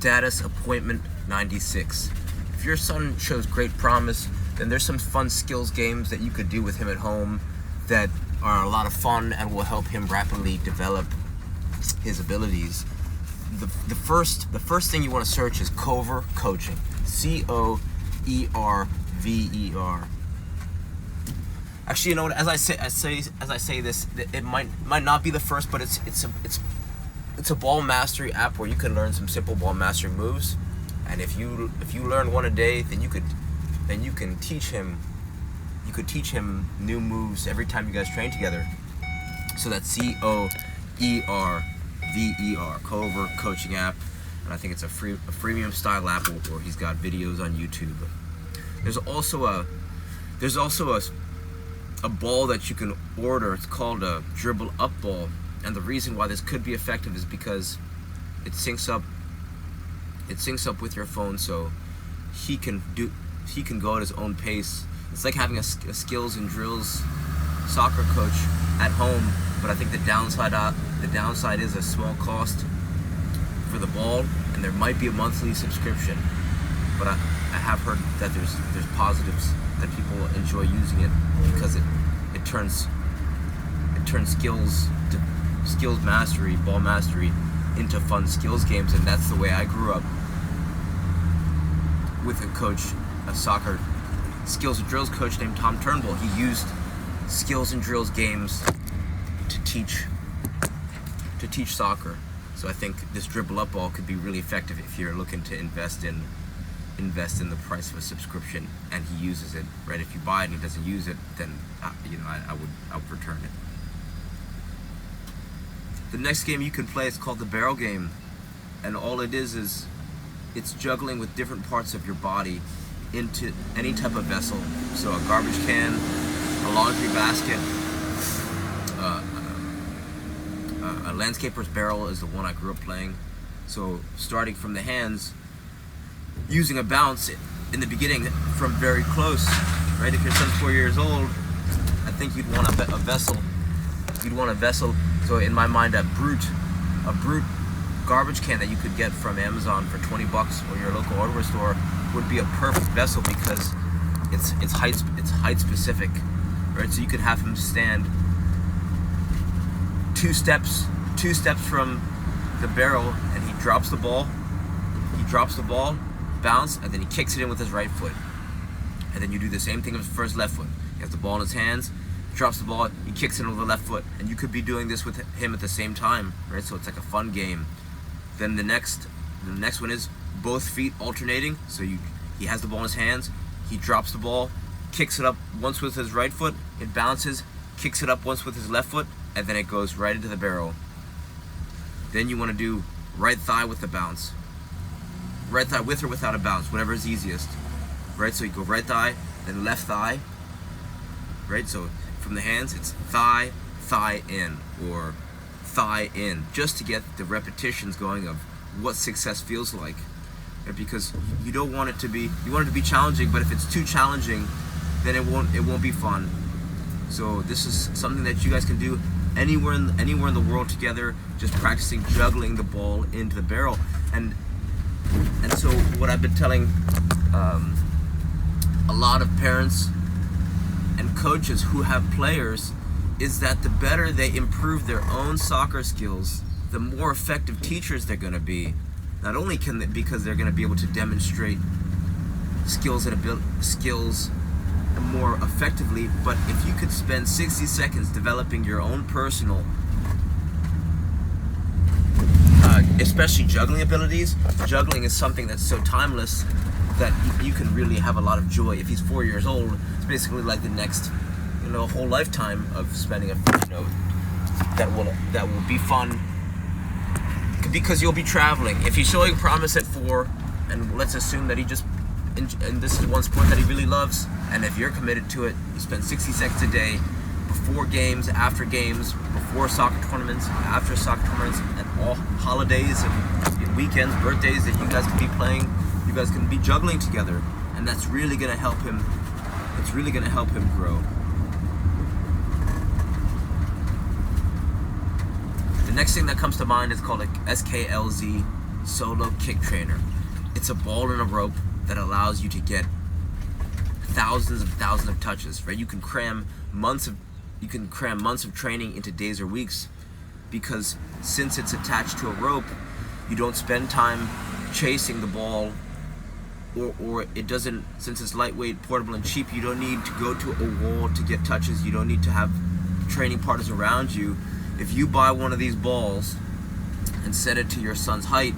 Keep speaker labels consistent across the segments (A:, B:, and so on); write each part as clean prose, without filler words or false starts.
A: Status Appointment 96. If your son shows great promise, then there's some fun skills games that you could do with him at home that are a lot of fun and will help him rapidly develop his abilities. The first thing you want to search is Cover Coaching. Coerver. Actually, you know what? As I say this, it might not be the first, but it's a ball mastery app where you can learn some simple ball mastery moves, and if you learn one a day, then you can teach him. You could teach him new moves every time you guys train together. So that's Coerver, Cover Coaching app, and I think it's a freemium style app where he's got videos on YouTube. There's also a ball that you can order. It's called a dribble up ball, and the reason why this could be effective is because it syncs up with your phone, so he can go at his own pace. It's like having a skills and drills soccer coach at home, but I think the downside is a small cost for the ball, and there might be a monthly subscription. But I have heard that there's positives, that people enjoy using it because it turns skills mastery, ball mastery, into fun skills games, and that's the way I grew up with a soccer skills and drills coach named Tom Turnbull. He used skills and drills games to teach soccer. So I think this dribble up ball could be really effective if you're looking to invest in the price of a subscription and he uses it, right? If you buy it and he doesn't use it, then I would return it. The next game you can play is called the barrel game, and all it is it's juggling with different parts of your body into any type of vessel. So a garbage can, a laundry basket, a landscaper's barrel is the one I grew up playing. So starting from the hands, using a bounce in the beginning from very close, right? If your son's 4 years old, I think you'd want a vessel. You'd want a vessel. So in my mind, a brute garbage can that you could get from Amazon for $20 or your local hardware store would be a perfect vessel because it's height specific, right? So you could have him stand two steps from the barrel, and he drops the ball, bounce, and then he kicks it in with his right foot. And then you do the same thing for his left foot. He has the ball in his hands, drops the ball, he kicks it with the left foot, and you could be doing this with him at the same time, right? So it's like a fun game. Then the next one is both feet alternating. So he has the ball in his hands, he drops the ball, kicks it up once with his right foot, it bounces, kicks it up once with his left foot, and then it goes right into the barrel. Then you want to do right thigh with the bounce. Right thigh with or without a bounce, whatever is easiest. Right, so you go right thigh, then left thigh. Right, so from the hands, it's thigh, thigh in, or thigh in, just to get the repetitions going of what success feels like. Right? Because you don't want it to be, you want it to be challenging, but if it's too challenging, then it won't be fun. So this is something that you guys can do anywhere in the world together, just practicing juggling the ball into the barrel. And so what I've been telling a lot of parents and coaches who have players is that the better they improve their own soccer skills, the more effective teachers they're going to be. Not only because they're going to be able to demonstrate skills more effectively, but if you could spend 60 seconds developing your own personal, especially juggling abilities. Juggling is something that's so timeless that you can really have a lot of joy. If he's 4 years old, it's basically like the next, whole lifetime of spending that will be fun because you'll be traveling. If he's showing promise at 4, and let's assume that and this is one sport that he really loves, and if you're committed to it, you spend 60 seconds a day, before games, after games, before soccer tournaments, after soccer tournaments, and all holidays and weekends, birthdays that you guys can be playing, you guys can be juggling together, and that's really going to help him. It's really going to help him grow. The next thing that comes to mind is called a SKLZ, solo kick trainer. It's a ball and a rope that allows you to get thousands of touches, right? You can cram months of training into days or weeks, because since it's attached to a rope, you don't spend time chasing the ball, or it doesn't, since it's lightweight, portable, and cheap, you don't need to go to a wall to get touches. You don't need to have training partners around you. If you buy one of these balls and set it to your son's height,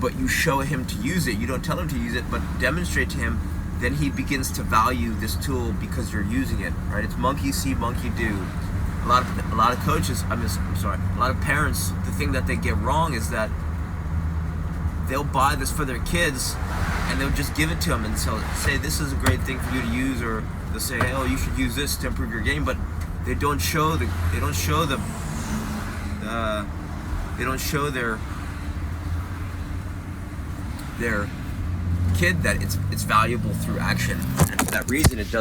A: but you show him to use it, you don't tell him to use it, but demonstrate to him, then he begins to value this tool because you're using it, right? It's monkey see, monkey do. A lot of coaches, a lot of parents, the thing that they get wrong is that they'll buy this for their kids and they'll just give it to them and say this is a great thing for you to use, or they'll say, hey, oh, you should use this to improve your game, but they don't show their kid that it's valuable through action, and for that reason it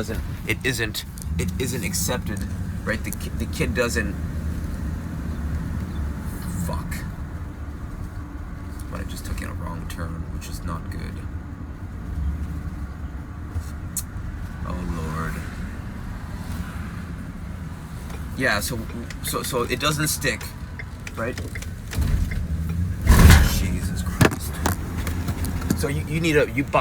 A: isn't accepted, right? The kid doesn't but I just took in a wrong turn, which is not good. Oh Lord. Yeah, so it doesn't stick, right? Jesus Christ. So you buy